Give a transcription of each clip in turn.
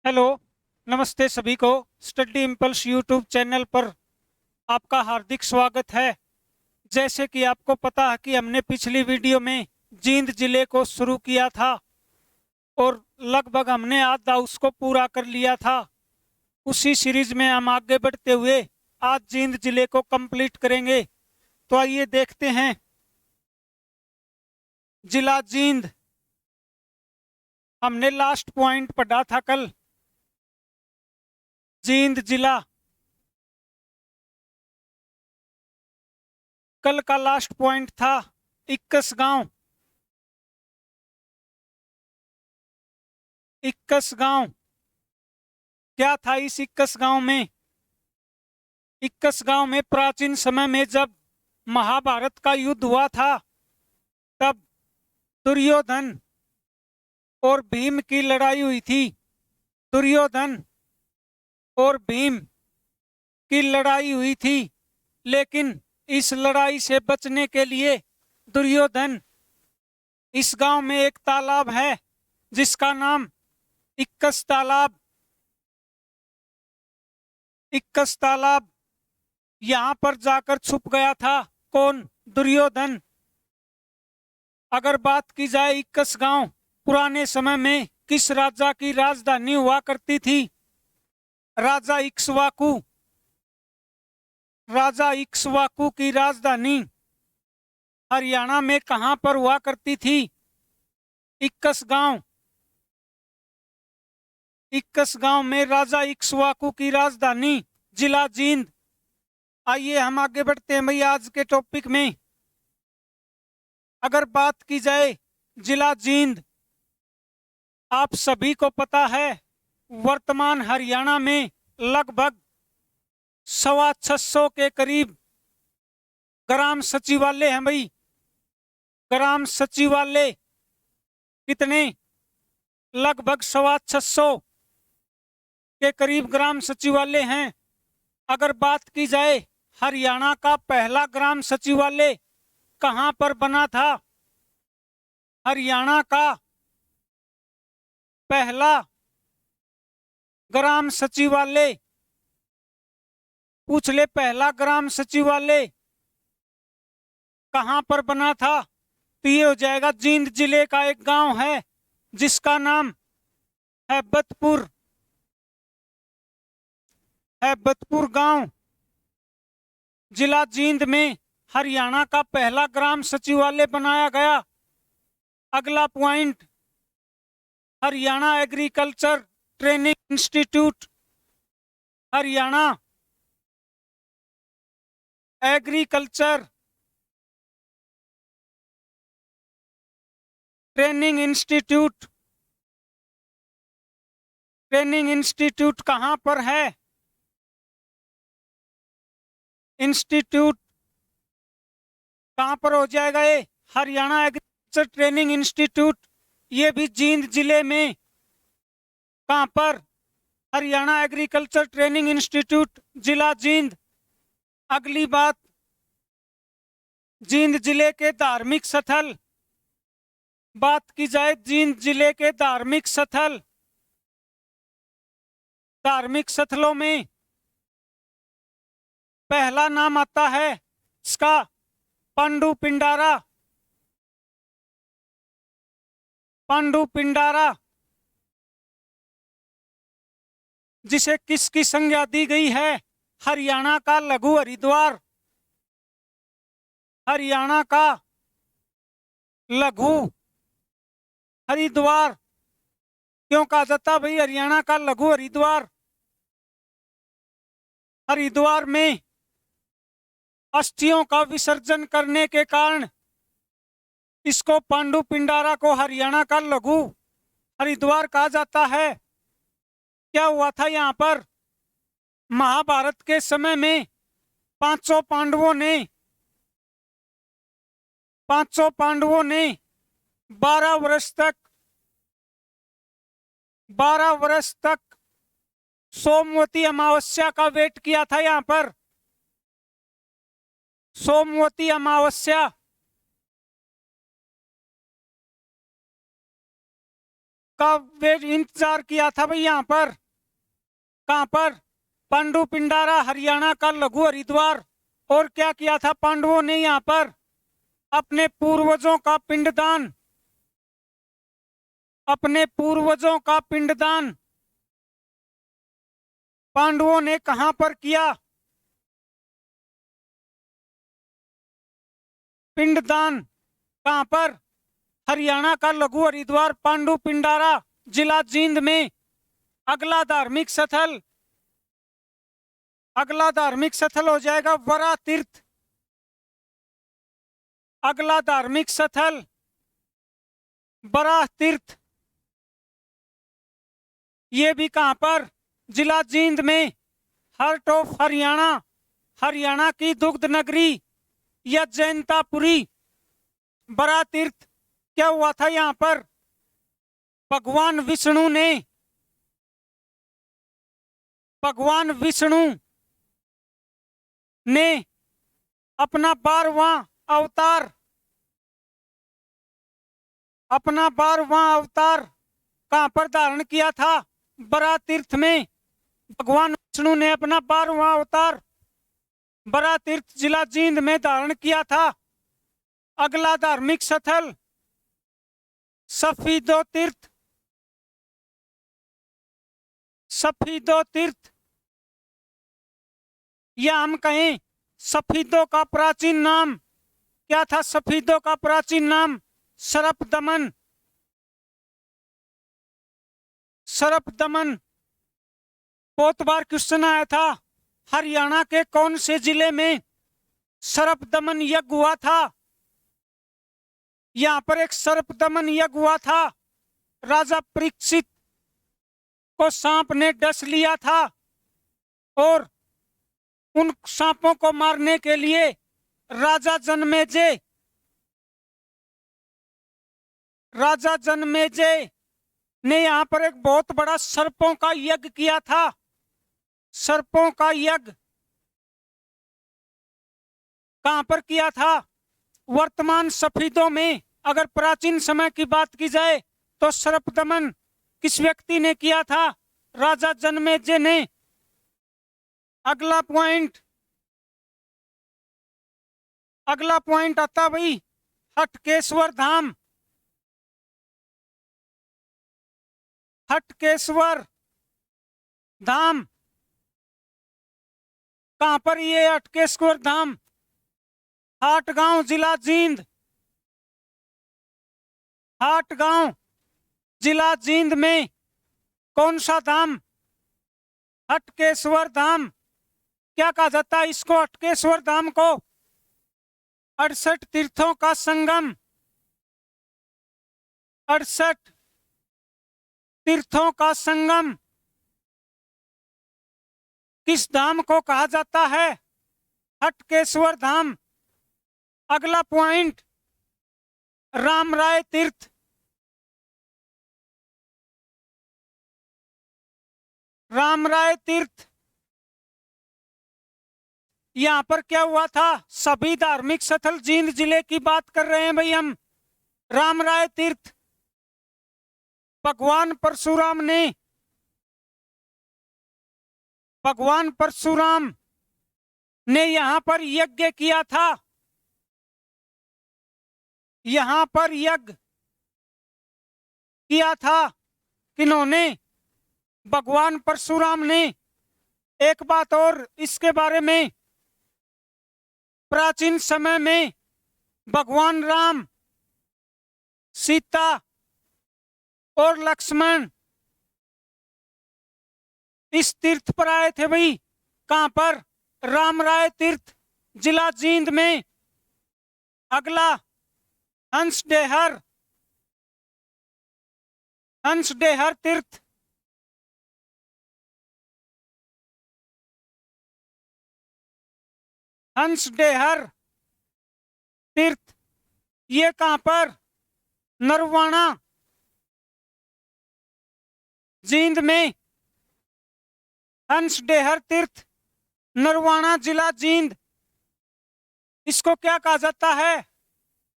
Hello. नमस्ते सभी को। स्टडी इम्पल्स यूट्यूब चैनल पर आपका हार्दिक स्वागत है। जैसे कि आपको पता है कि हमने पिछली वीडियो में जींद जिले को शुरू किया था और लगभग हमने आधा उसको पूरा कर लिया था। उसी सीरीज में हम आगे बढ़ते हुए आज जींद जिले को कंप्लीट करेंगे। तो आइए देखते हैं। जिला जींद हमने लास्ट पॉइंट पढ़ा था कल। जींद जिला कल का लास्ट पॉइंट था 21 गांव। 21 गांव क्या था इस 21 गांव में? 21 गांव में प्राचीन समय में जब महाभारत का युद्ध हुआ था तब दुर्योधन और भीम की लड़ाई हुई थी। दुर्योधन और भीम की लड़ाई हुई थी, लेकिन इस लड़ाई से बचने के लिए दुर्योधन इस गांव में एक तालाब है जिसका नाम 21 तालाब। 21 तालाब यहां पर जाकर छुप गया था। कौन? दुर्योधन। अगर बात की जाए 21 गांव पुराने समय में किस राजा की राजधानी हुआ करती थी? राजा इक्ष्वाकु। राजा इक्ष्वाकु की राजधानी हरियाणा में कहां पर हुआ करती थी? 21 गांव। 21 गांव में राजा इक्ष्वाकु की राजधानी जिला जींद। आइए हम आगे बढ़ते हैं भैया आज के टॉपिक में। अगर बात की जाए जिला जींद, आप सभी को पता है वर्तमान हरियाणा में लगभग 650 के करीब ग्राम सचिवालय हैं भाई। ग्राम सचिवालय कितने? लगभग 650 के करीब ग्राम सचिवालय हैं। अगर बात की जाए हरियाणा का पहला ग्राम सचिवालय कहां पर बना था? हरियाणा का पहला ग्राम सचिवालय, पूछ ले, पहला ग्राम सचिवालय कहां पर बना था? तो ये हो जाएगा जींद जिले का एक गांव है जिसका नाम हैबतपुर। हैबतपुर गांव जिला जींद में हरियाणा का पहला ग्राम सचिवालय बनाया गया। अगला point, Haryana agriculture training institute. Haryana agriculture training institute. Training institute कहां पर है? इंस्टीट्यूट कहां पर हो जाएगा ये? Haryana agriculture training institute. ये भी जींद जिले में। कहां पर? हरियाणा एग्रीकल्चर ट्रेनिंग इंस्टीट्यूट जिला जींद। अगली बात, जींद जिले के धार्मिक स्थल। बात की जाए जींद जिले के धार्मिक स्थल, धार्मिक स्थलों में पहला नाम आता है इसका पांडु पिंडारा। पांडु पिंडारा जिसे किसकी संज्ञा दी गई है? हरियाणा का लघु हरिद्वार। हरियाणा का लघु हरिद्वार क्यों कहा जाता भाई हरियाणा का लघु हरिद्वार? हरिद्वार में अस्थियों का विसर्जन करने के कारण इसको पांडु पिंडारा को हरियाणा का लघु हरिद्वार कहा जाता है। क्या हुआ था यहाँ पर? महाभारत के समय में पांचों पांडवों ने 12 वर्ष तक 12 वर्ष तक सोमवती अमावस्या का वेट किया था। यहाँ पर सोमवती अमावस्या, का वे इंतजार किया था भाई यहाँ पर। कहाँ पर? पांडु पिंडारा हरियाणा का लघु हरिद्वार। और क्या किया था पांडवों ने यहाँ पर? अपने पूर्वजों का पिंडदान, अपने पूर्वजों का पिंडदान पांडवों ने कहां पर किया? पिंडदान कहां पर? हरियाणा का लघु हरिद्वार पांडु पिंडारा जिला जींद में। अगला धार्मिक स्थल, अगला धार्मिक स्थल हो जाएगा वरा तीर्थ। अगला धार्मिक स्थल बराह तीर्थ। ये भी कहां पर? जिला जींद में, हार्ट ऑफ हरियाणा, हरियाणा की दुग्ध नगरी या जैनतापुरी। बराह तीर्थ क्या हुआ था यहाँ पर? भगवान विष्णु ने, भगवान विष्णु ने अपना 12वां अवतार, अपना 12वां अवतार कहां पर धारण किया था? बराह तीर्थ में। भगवान विष्णु ने अपना 12वां अवतार बराह तीर्थ जिला जींद में धारण किया था। अगला धार्मिक स्थल सफीदो तीर्थ, सफीदो तीर्थ या हम कहें सफीदों का प्राचीन नाम क्या था? सफीदों का प्राचीन नाम सरपदमन, सरपदमन। बहुत बार क्वेश्चन आया था हरियाणा के कौन से जिले में सरपदमन यज्ञ हुआ था? यहां पर एक सरपदमन यज्ञ हुआ था। राजा परीक्षित को सांप ने डस लिया था और उन सांपों को मारने के लिए राजा जन्मेजय, राजा जन्मेजय ने यहां पर एक बहुत बड़ा सर्पों का यज्ञ किया था। सर्पों का यज्ञ कहां पर किया था? वर्तमान सफीदों में। अगर प्राचीन समय की बात की जाए तो सर्पदमन किस व्यक्ति ने किया था? राजा जन्मेजय ने। अगला पॉइंट, अगला पॉइंट आता भाई हटकेश्वर धाम। हटकेश्वर धाम कहां पर? ये हटकेश्वर धाम हाटगांव जिला जींद, हाटगांव जिला जींद में। कौन सा धाम? हटकेश्वर धाम। क्या कहा जाता है इसको? हटकेश्वर धाम को 68 तीर्थों का संगम, 68 तीर्थों का संगम किस धाम को कहा जाता है? हटकेश्वर धाम। अगला पॉइंट रामराय तीर्थ। रामराय तीर्थ यहां पर क्या हुआ था? सभी धार्मिक स्थल जींद जिले की बात कर रहे हैं भाई हम। रामराय तीर्थ भगवान परशुराम ने, भगवान परशुराम ने यहां पर यज्ञ किया था। यहां पर यज्ञ किया था किन्होंने? भगवान परशुराम ने। एक बात और इसके बारे में, प्राचीन समय में भगवान राम, सीता और लक्ष्मण इस तीर्थ पर आए थे भाई। कहां पर? रामराय तीर्थ जिला जींद में। अगला हंसडेहर, हंसडेहर तीर्थ। हंसडेहर तीर्थ ये कहां पर? नरवाना जींद में। हंसडेहर तीर्थ नरवाना जिला जींद। इसको क्या कहा जाता है?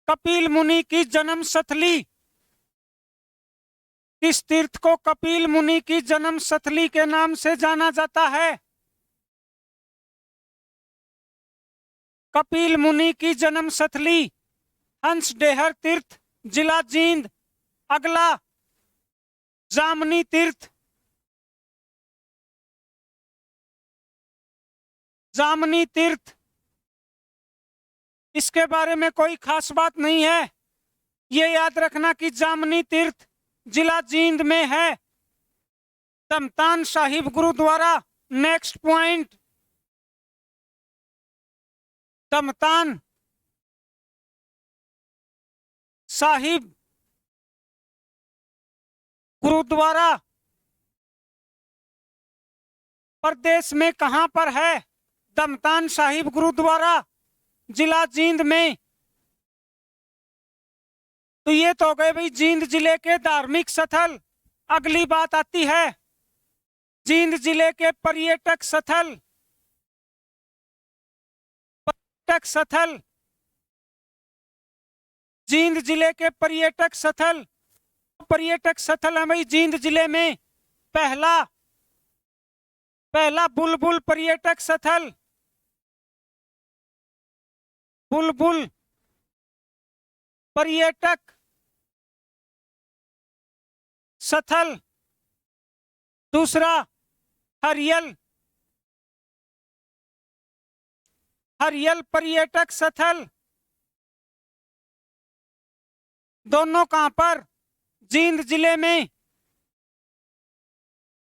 कपिल मुनि की जन्म स्थली। किस तीर्थ को कपिल मुनि की जन्म स्थली के नाम से जाना जाता है? कपिल मुनि की जन्म स्थली हंसडेहर तीर्थ, जिला जींद। अगला जामनी तीर्थ। जामनी तीर्थ, इसके बारे में कोई खास बात नहीं है। ये याद रखना कि जामनी तीर्थ जिला जींद में है। तमतान साहिब गुरुद्वारा। नेक्स्ट पॉइंट, तमतान साहिब गुरुद्वारा प्रदेश में कहां पर है? तमतान साहिब गुरुद्वारा जिला जींद में। तो ये तो हो गए भाई जींद जिले के धार्मिक स्थल। अगली बात आती है जींद जिले के पर्यटक स्थल। पर्यटक स्थल, जींद जिले के पर्यटक स्थल। पर्यटक स्थल है भाई जींद जिले में। पहला बुलबुल पर्यटक स्थल। बुलबुल पर्यटक स्थल। दूसरा हरियल पर्यटक स्थल। दोनों कहां पर? जींद जिले में।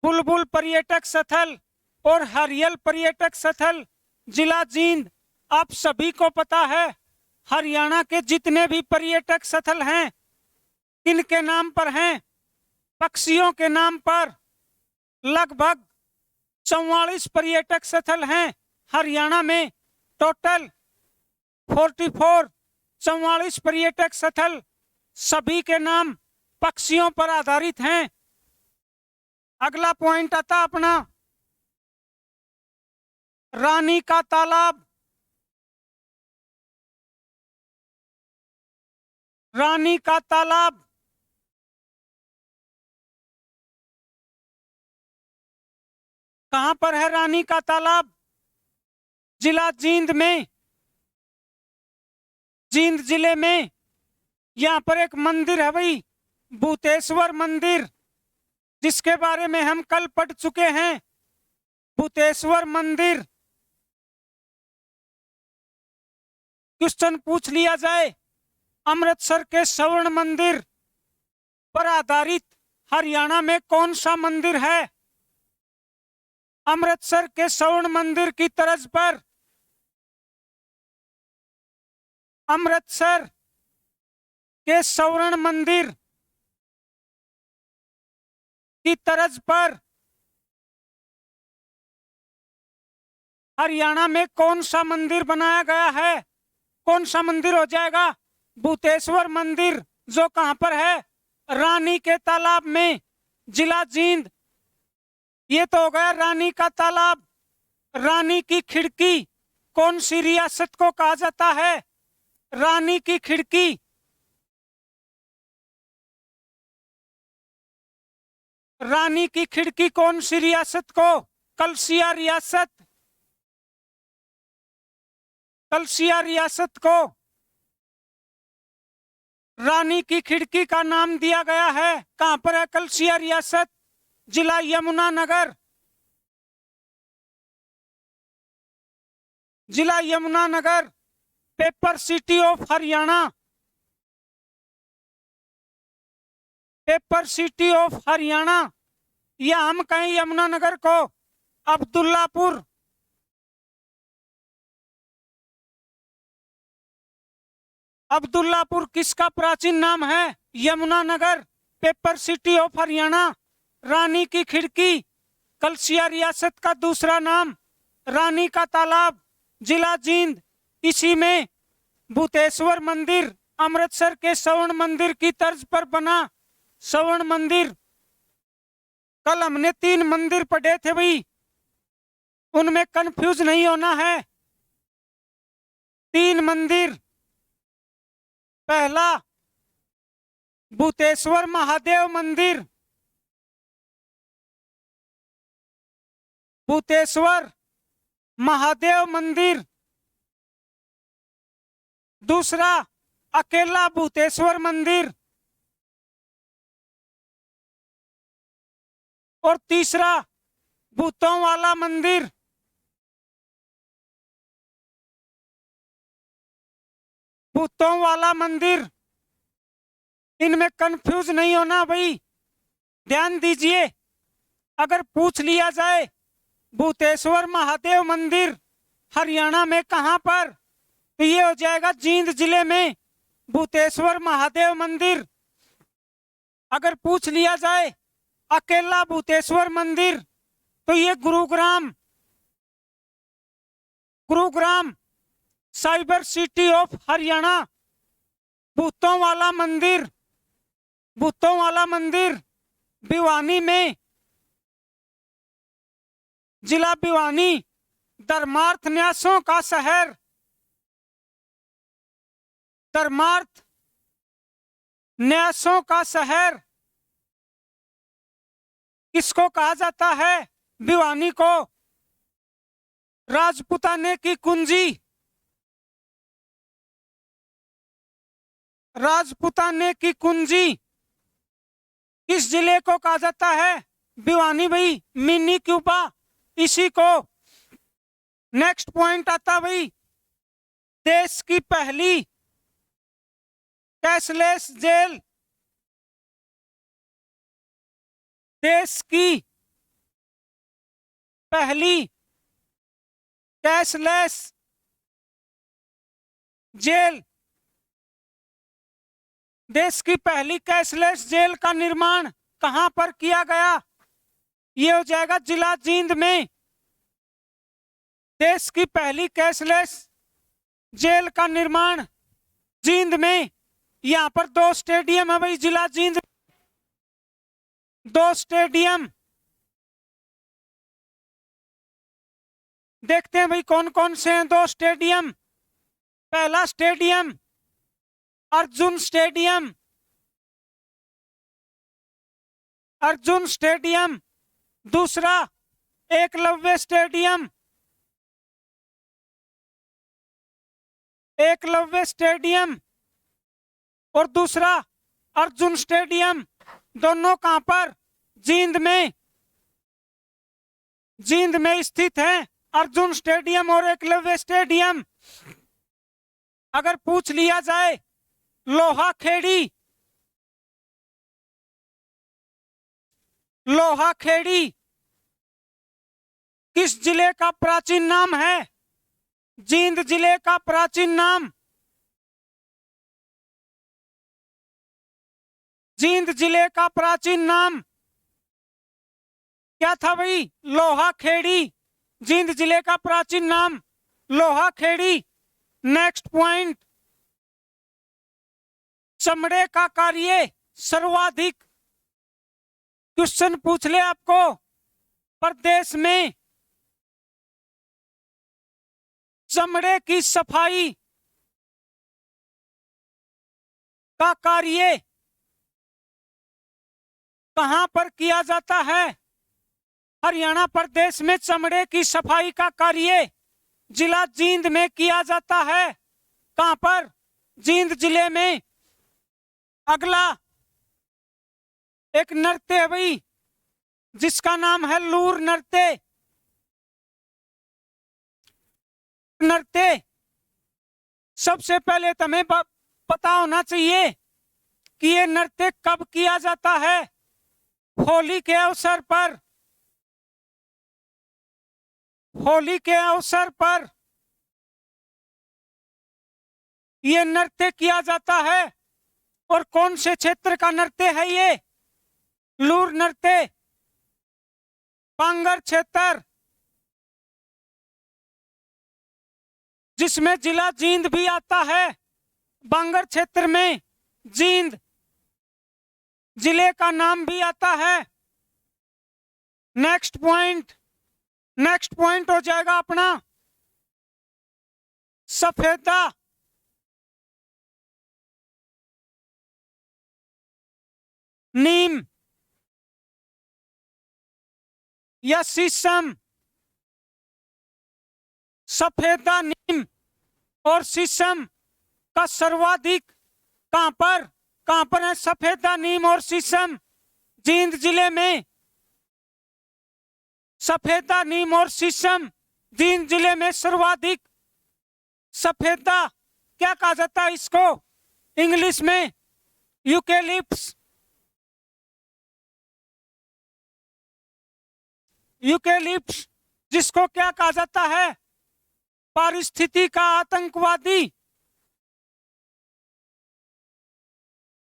बुलबुल पर्यटक स्थल और हरियल पर्यटक स्थल जिला जींद। आप सभी को पता है हरियाणा के जितने भी पर्यटक स्थल हैं किनके नाम पर हैं? पक्षियों के नाम पर। लगभग 44 पर्यटक स्थल हैं हरियाणा में। टोटल 44 पर्यटक स्थल, सभी के नाम पक्षियों पर आधारित हैं। अगला पॉइंट आता अपना रानी का तालाब। रानी का तालाब कहां पर है? रानी का तालाब जिला जींद में। जींद जिले में यहां पर एक मंदिर है भाई, भूतेश्वर मंदिर, जिसके बारे में हम कल पढ़ चुके हैं। भूतेश्वर मंदिर। क्वेश्चन पूछ लिया जाए अमृतसर के स्वर्ण मंदिर पर आधारित हरियाणा में कौन सा मंदिर है? अमृतसर के स्वर्ण मंदिर की तर्ज पर, अमृतसर के स्वर्ण मंदिर की तर्ज पर हरियाणा में कौन सा मंदिर बनाया गया है? कौन सा मंदिर हो जाएगा? भूतेश्वर मंदिर, जो कहां पर है? रानी के तालाब में, जिला जींद। ये तो हो गया रानी का तालाब। रानी की खिड़की कौन सी रियासत को कहा जाता है? रानी की खिड़की रानी की खिड़की कौन सी रियासत को? कलसिया रियासत। कलसिया रियासत को रानी की खिड़की का नाम दिया गया है। कहां पर है कलसिया रियासत? जिला यमुनानगर। जिला Yamunanagar. Paper city of Haryana. Paper city of Haryana, या हम कहें यमुनानगर को अब्दुल्लापुर। अब्दुल्लापुर किसका प्राचीन नाम है? Yamunanagar. Paper city of Haryana, रानी की खिड़की, कलसिया रियासत का दूसरा नाम रानी का तालाब, जिला जींद। इसी में भूतेश्वर मंदिर अमृतसर के स्वर्ण मंदिर की तर्ज पर बना स्वर्ण मंदिर। कल हमने 3 मंदिर पढ़े थे भाई, उनमें कंफ्यूज नहीं होना है। 3 मंदिर। पहला भूतेश्वर महादेव मंदिर, भूतेश्वर महादेव मंदिर, दूसरा अकेला भूतेश्वर मंदिर और तीसरा भूतों वाला मंदिर। भूतों वाला मंदिर, इनमें कंफ्यूज नहीं होना भाई, ध्यान दीजिए। अगर पूछ लिया जाए भूतेश्वर महादेव मंदिर हरियाणा में कहां पर, तो ये हो जाएगा जींद जिले में भूतेश्वर महादेव मंदिर। अगर पूछ लिया जाए अकेला भूतेश्वर मंदिर, तो ये Gurugram cyber city of Haryana भूतों वाला मंदिर भिवानी में, जिला भिवानी, धर्मार्थ न्यासों का शहर, धर्मार्थ न्यासों का शहर किसको कहा जाता है? भिवानी को राजपुताने की कुंजी, राजपुताने की कुंजी किस जिले को कहा जाता है? भिवानी भाई, मिनी क्यूबा इसी को। नेक्स्ट पॉइंट आता भाई, देश की पहली कैशलेस जेल, देश की पहली कैशलेस जेल, देश की पहली कैशलेस जेल का निर्माण कहां पर किया गया? ये हो जाएगा जिला जींद में। देश की पहली कैशलेस जेल का निर्माण जींद में। यहां पर 2 स्टेडियम है भाई, जिला जींद 2 स्टेडियम। देखते हैं भाई कौन कौन से हैं 2 स्टेडियम। पहला stadium Arjun stadium, Arjun stadium. दूसरा एकलव्य स्टेडियम, एकलव्य स्टेडियम और दूसरा अर्जुन स्टेडियम। दोनों कहां पर? जींद में, जींद में स्थित है अर्जुन स्टेडियम और एकलव्य स्टेडियम। अगर पूछ लिया जाए लोहा खेड़ी, लोहा खेड़ी किस जिले का प्राचीन नाम है? जींद जिले का प्राचीन नाम, जींद जिले का प्राचीन नाम क्या था भाई? लोहा खेड़ी। जींद जिले का प्राचीन नाम लोहा खेड़ी। नेक्स्ट पॉइंट, चमड़े का कार्य सर्वाधिक, क्वेश्चन पूछ ले आपको, प्रदेश में चमड़े की सफाई का कार्य कहां पर किया जाता है? हरियाणा प्रदेश में चमड़े की सफाई का कार्य जिला जींद में किया जाता है। कहां पर? जींद जिले में। अगला एक नृत्य है भाई, जिसका नाम है लूर नृत्य। नृत्य सबसे पहले तुम्हें पता होना चाहिए कि ये नृत्य कब किया जाता है। होली के अवसर पर, होली के अवसर पर ये नृत्य किया जाता है। और कौन से क्षेत्र का नृत्य है ये? लूर नृत्य बांगर क्षेत्र, जिसमें जिला जींद भी आता है। बांगर क्षेत्र में जींद जिले का नाम भी आता है। नेक्स्ट पॉइंट, नेक्स्ट पॉइंट हो जाएगा अपना सफेदा। नीम या शीशम सफेदा, नीम और शीशम का सर्वाधिक कहां पर है सफेदा, नीम और शीशम? जींद जिले में। सफेदा, नीम और शीशम जींद जिले में सर्वाधिक। सफेदा क्या कहा जाता है इसको इंग्लिश में? यूकेलिप्स। यूकेलिप्स जिसको क्या कहा जाता है? पारिस्थिति का आतंकवादी।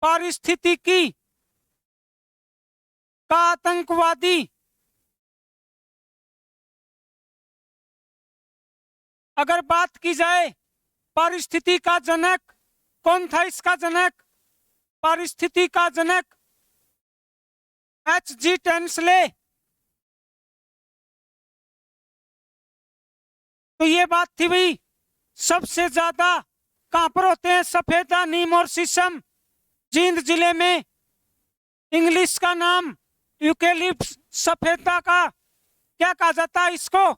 पारिस्थितिकी का आतंकवादी। अगर बात की जाए पारिस्थिति का जनक, कौन था इसका जनक? पारिस्थिति का जनक H.G. टेंसले। तो ये बात थी भाई, सबसे ज्यादा कहां पर होते हैं सफेदा, नीम और शीशम? जींद जिले में। इंग्लिश का नाम यूकेलिप्स। सफेदा का क्या कहा जाता है इसको?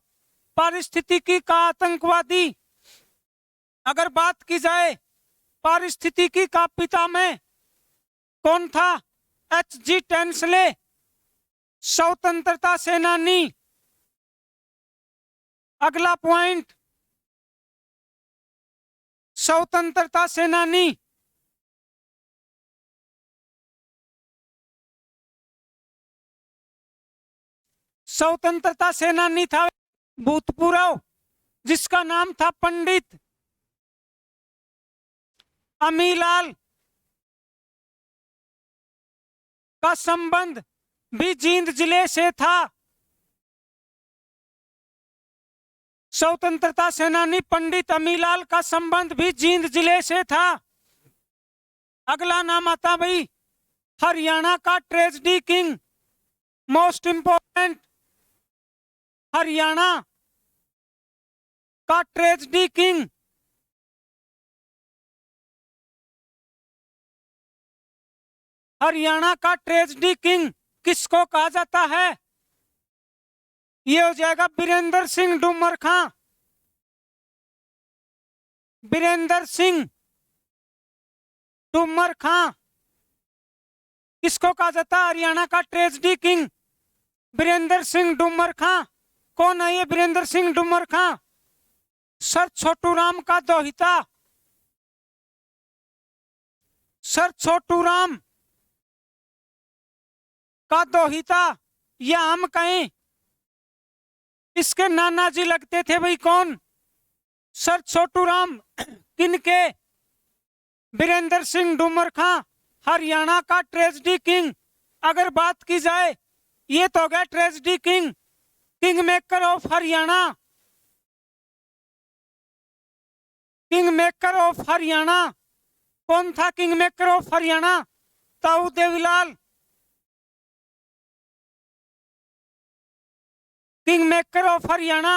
पारिस्थितिकी का आतंकवादी। अगर बात की जाए पारिस्थितिकी का पिता में कौन था? H.G. टेंसले, स्वतंत्रता सेनानी। अगला पॉइंट, स्वतंत्रता सेनानी। स्वतंत्रता सेनानी था भूतपूर्व, जिसका नाम था पंडित अमीलाल। का संबंध भी जींद जिले से था। स्वतंत्रता सेनानी पंडित अमीलाल का संबंध भी जींद जिले से था। अगला नाम आता भाई हरियाणा का tragedy king. Most important, Haryana का ट्रेजेडी किंग। हरियाणा का ट्रेजेडी किंग किसको कहा जाता है? ये हो जाएगा बीरेंद्र सिंह डूमर खां। बीरेंद्र सिंह डूमर खां किसको कहा जाता है हरियाणा का ट्रेजेडी किंग? बीरेंद्र सिंह डूमर खां। कौन है ये बीरेंद्र सिंह डूमर खां? सर छोटू राम का दोहिता। सर छोटू राम का दोहिता, या हम कहें इसके नाना जी लगते थे भाई। कौन? सर छोटू राम। किनके? बीरेंद्र सिंह डूमर खां, हरियाणा का ट्रेजेडी किंग। अगर बात की जाए, ये तो हो गया tragedy king, king maker of Haryana. King maker of Haryana कौन था? किंग मेकर ऑफ हरियाणा ताऊ Devilal. King maker of Haryana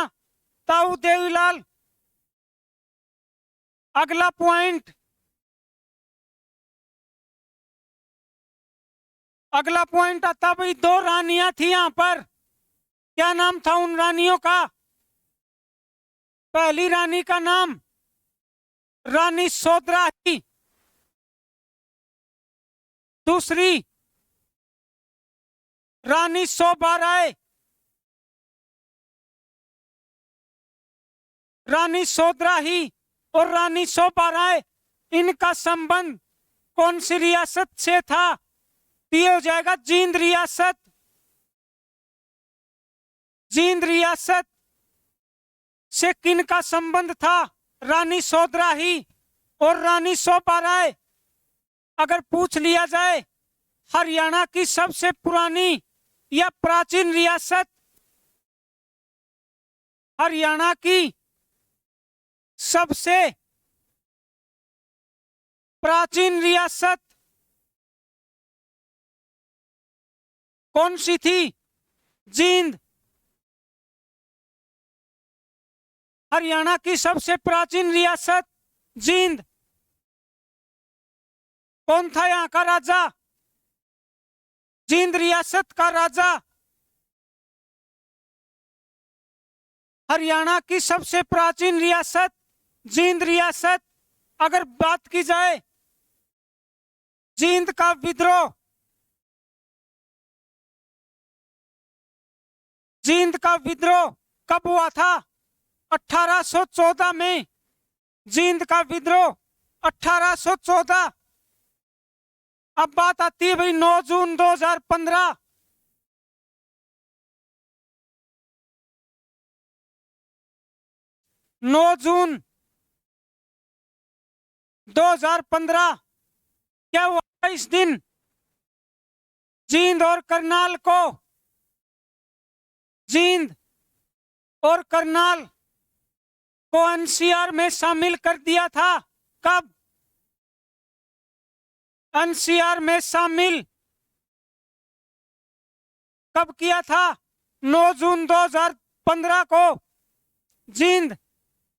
ताऊ देवीलाल। अगला पॉइंट, अगला पॉइंट आता भाई दो रानियां थी यहां पर। क्या नाम था उन रानियों का? पहली रानी का नाम रानी सोधराही। दूसरी रानी सोबाराय। रानी सोधराही और रानी सोबाराय, इनका संबंध कौन सी रियासत से था? ये हो जाएगा जींद रियासत। जींद रियासत से किनका संबंध था? रानी सोधराही और रानी सोबाराय। अगर पूछ लिया जाए हरियाणा की सबसे पुरानी या प्राचीन रियासत, हरियाणा की सबसे प्राचीन रियासत कौन सी थी? जींद। हरियाणा की सबसे प्राचीन रियासत जींद। कौन था यहां का राजा? जींद रियासत का राजा हरियाणा की सबसे प्राचीन रियासत जींद रियासत। अगर बात की जाए जींद का विद्रोह, जींद का विद्रोह कब हुआ था? 1814 में। जींद का विद्रोह 1814। अब बात आती है भाई 9 जून 2015। 9 जून 2015 क्या हुआ इस दिन? जींद और करनाल को, जींद और करनाल को एनसीआर में शामिल कर दिया था। कब? एनसीआर में शामिल कब किया था? 9 जून 2015 को जींद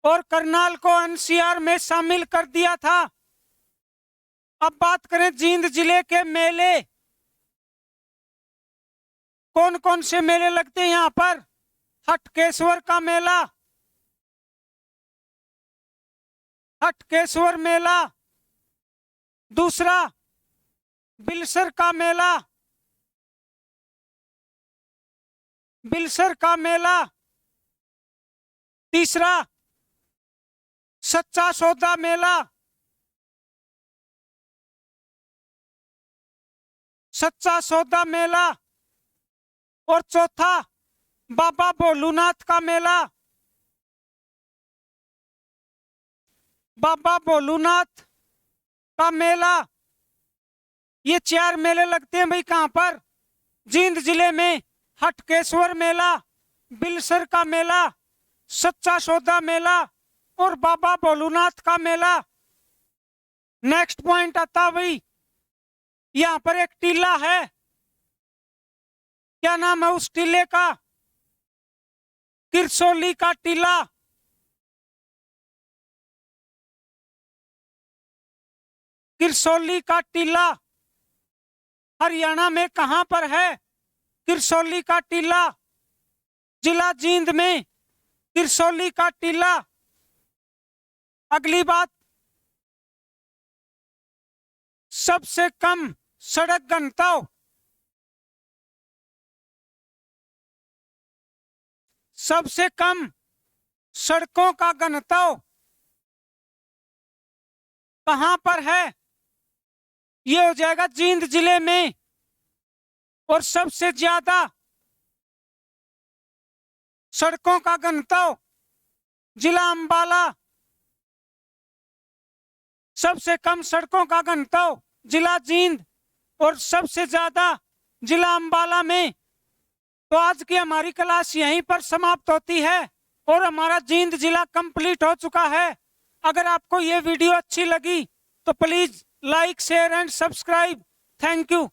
और करनाल को एनसीआर में शामिल कर दिया था। अब बात करें जींद जिले के मेले, कौन कौन से मेले लगते हैं यहाँ पर? हटकेश्वर का मेला, हटकेश्वर मेला। दूसरा बिलसर का मेला, बिलसर का मेला। तीसरा सच्चा सौदा मेला, सच्चा सौदा मेला। और चौथा बाबा भोलूनाथ का मेला, बाबा भोलूनाथ का मेला। ये 4 मेले लगते हैं भाई कहां पर? जींद जिले में। हटकेश्वर मेला, बिलसर का मेला, सच्चा सौदा मेला और बाबा भोलूनाथ का मेला। नेक्स्ट पॉइंट आता भाई, यहां पर एक टीला है, क्या नाम है उस टीले का? किरसोली का टीला। किरसोली का टीला हरियाणा में कहां पर है? किरसोली का टीला जिला जींद में, किरसोली का टीला। अगली बात, सबसे कम सड़क घनत्व, सबसे कम सड़कों का घनत्व कहां पर है? ये हो जाएगा जींद जिले में। और सबसे ज्यादा सड़कों का घनत्व जिला अंबाला, सबसे कम सड़कों का घनत्व जिला जींद और सबसे ज्यादा जिला अंबाला में। तो आज की हमारी क्लास यहीं पर समाप्त होती है और हमारा जींद जिला कंप्लीट हो चुका है। अगर आपको ये वीडियो अच्छी लगी तो please like share and subscribe. Thank you.